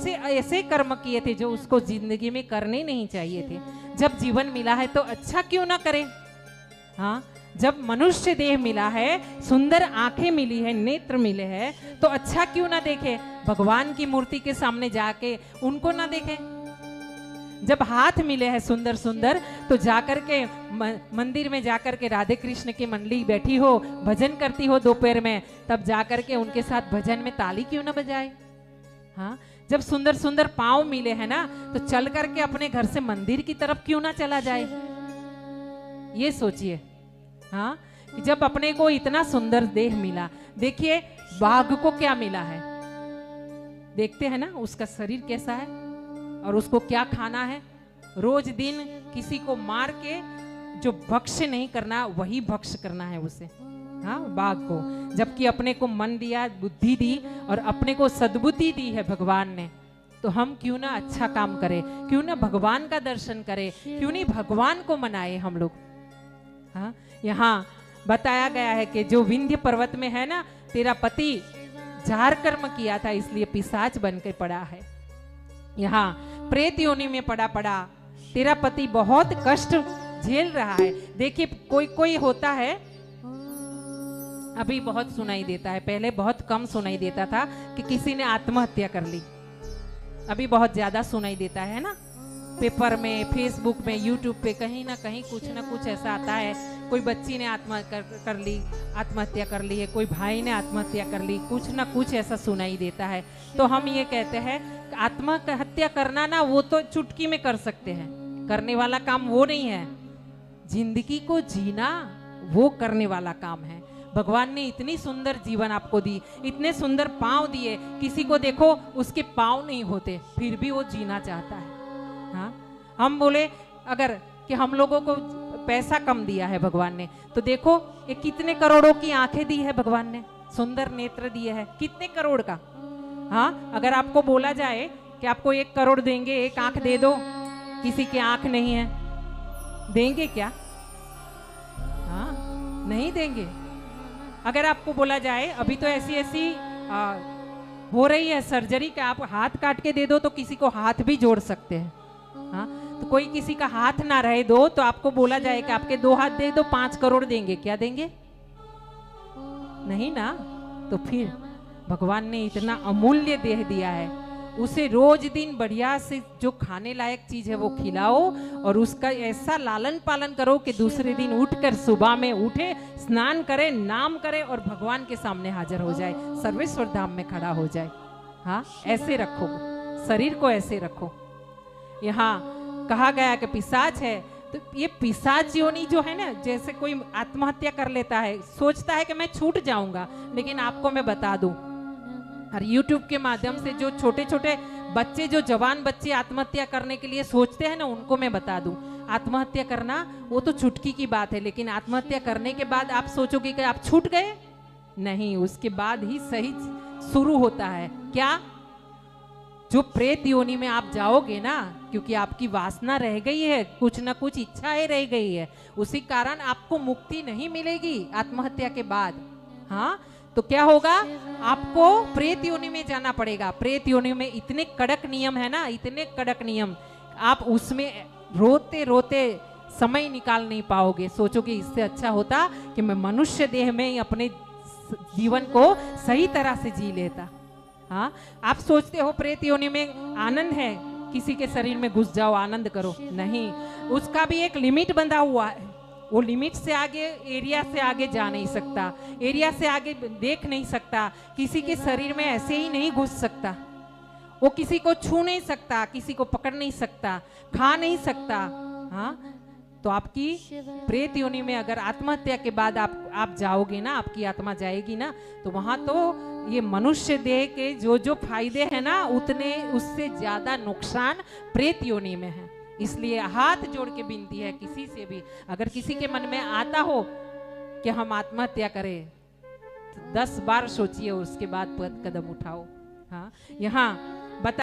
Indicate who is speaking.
Speaker 1: से ऐसे कर्म किए थे जो उसको जिंदगी में करने नहीं चाहिए थे। जब जीवन मिला है तो अच्छा क्यों ना करे। हाँ, जब मनुष्य देह मिला है, सुंदर आंखें मिली है, नेत्र मिले हैं, तो अच्छा क्यों ना देखे। भगवान की मूर्ति के सामने जाके उनको ना देखे। जब हाथ मिले हैं सुंदर सुंदर, तो जाकर के मंदिर में जाकर के राधे कृष्ण की मंडली बैठी हो, भजन करती हो दोपहर में, तब जाकर के उनके साथ भजन में ताली क्यों ना बजाए। हाँ, जब सुंदर सुंदर पांव मिले हैं ना, तो चल करके अपने घर से मंदिर की तरफ क्यों ना चला जाए। ये सोचिए। हाँ, जब अपने को इतना सुंदर देह मिला, देखिए बाघ को क्या मिला है, देखते हैं ना उसका शरीर कैसा है और उसको क्या खाना है। रोज दिन किसी को मार के जो भक्ष नहीं करना, वही भक्ष करना है उसे। हाँ, बाघ को, जबकि अपने को मन दिया, बुद्धि दी और अपने को सद्बुद्धि दी है भगवान ने, तो हम क्यों ना अच्छा काम करें, क्यों ना भगवान का दर्शन करें, क्यों नहीं भगवान को मनाए हम लोग। हाँ, यहाँ बताया गया है कि जो विंध्य पर्वत में है ना, तेरा पति जार कर्म किया था इसलिए पिशाच बन के पड़ा है। यहाँ प्रेत योनि में पड़ा तेरा पति बहुत कष्ट झेल रहा है। देखिए कोई कोई होता है, अभी बहुत सुनाई देता है, पहले बहुत कम सुनाई देता था कि किसी ने आत्महत्या कर ली। अभी बहुत ज्यादा सुनाई देता है ना, पेपर में, फेसबुक में, यूट्यूब पे कहीं ना कहीं कुछ ना कुछ ऐसा आता है। कोई बच्ची ने आत्महत्या कर ली है, कोई भाई ने आत्महत्या कर ली, कुछ ना कुछ ऐसा सुनाई देता है। तो हम ये कहते हैं आत्महत्या करना ना, वो तो चुटकी में कर सकते हैं, करने वाला काम वो नहीं है। जिंदगी को जीना वो करने वाला काम है। भगवान ने इतनी सुंदर जीवन आपको दी, इतने सुंदर पांव दिए, किसी को देखो उसके पांव नहीं होते फिर भी वो जीना चाहता है। हाँ, हम बोले अगर कि हम लोगों को पैसा कम दिया है भगवान ने, तो देखो ये कितने करोड़ों की आंखें दी है भगवान ने, सुंदर नेत्र दिए हैं, कितने करोड़ का। हाँ, अगर आपको बोला जाए कि आपको 1 करोड़ देंगे, एक आंख दे दो, किसी की आंख नहीं है, देंगे क्या? हाँ, नहीं देंगे। अगर आपको बोला जाए अभी तो ऐसी ऐसी हो रही है सर्जरी का, आप हाथ काट के दे दो तो किसी को हाथ भी जोड़ सकते हैं। हाँ, तो कोई किसी का हाथ ना रहे दो, तो आपको बोला जाए कि आपके 2 हाथ दे दो, 5 करोड़ देंगे, क्या देंगे? नहीं ना। तो फिर भगवान ने इतना अमूल्य देह दिया है, उसे रोज दिन बढ़िया से जो खाने लायक चीज है वो खिलाओ और उसका ऐसा लालन पालन करो कि दूसरे दिन उठकर सुबह में उठे, स्नान करे, नाम करे और भगवान के सामने हाजिर हो जाए, सर्वेश्वर धाम में खड़ा हो जाए। हाँ, ऐसे रखो शरीर को, ऐसे रखो। यहाँ कहा गया कि पिशाच है, तो ये पिशाच योनि जो है ना, जैसे कोई आत्महत्या कर लेता है, सोचता है कि मैं छूट जाऊंगा, लेकिन आपको मैं बता दूं, और YouTube के माध्यम से जो छोटे छोटे बच्चे, जो जवान बच्चे आत्महत्या करने के लिए सोचते हैं ना, उनको मैं बता दूं, आत्महत्या करना वो तो चुटकी की बात है, लेकिन आत्महत्या करने के बाद आप सोचोगे कि आप छूट गए, नहीं, उसके बाद ही सही शुरू होता है। क्या? जो प्रेत योनि में आप जाओगे ना, क्योंकि आपकी वासना रह गई है, कुछ ना कुछ इच्छाएं रह गई है, उसी कारण आपको मुक्ति नहीं मिलेगी आत्महत्या के बाद। हाँ, तो क्या होगा, आपको प्रेत योनि में जाना पड़ेगा। प्रेत योनि में इतने कड़क नियम है ना, इतने कड़क नियम, आप उसमें रोते रोते समय निकाल नहीं पाओगे। सोचोगे इससे अच्छा होता कि मैं मनुष्य देह में अपने जीवन को सही तरह से जी लेता। हाँ, आप सोचते हो प्रेत योनि में आनंद है, किसी के शरीर में घुस जाओ, आनंद करो, नहीं, उसका भी एक लिमिट बंधा हुआ है। वो लिमिट से आगे, एरिया से आगे जा नहीं सकता, एरिया से आगे देख नहीं सकता, किसी के शरीर में ऐसे ही नहीं घुस सकता, वो किसी को छू नहीं सकता, किसी को पकड़ नहीं सकता, खा नहीं सकता। हाँ, तो आपकी प्रेत योनि में अगर आत्महत्या के बाद आप जाओगे ना, आपकी आत्मा जाएगी ना, तो वहां तो ये मनुष्य देह के जो जो फायदे हैं ना, उतने उससे ज्यादा नुकसान प्रेत योनि में है। इसलिए हाथ जोड़ के विनती है, किसी से भी अगर किसी के मन में आता हो कि हम आत्महत्या करें, तो 10 बार सोचिए, उसके बाद कदम उठाओ। हाँ, यहाँ बता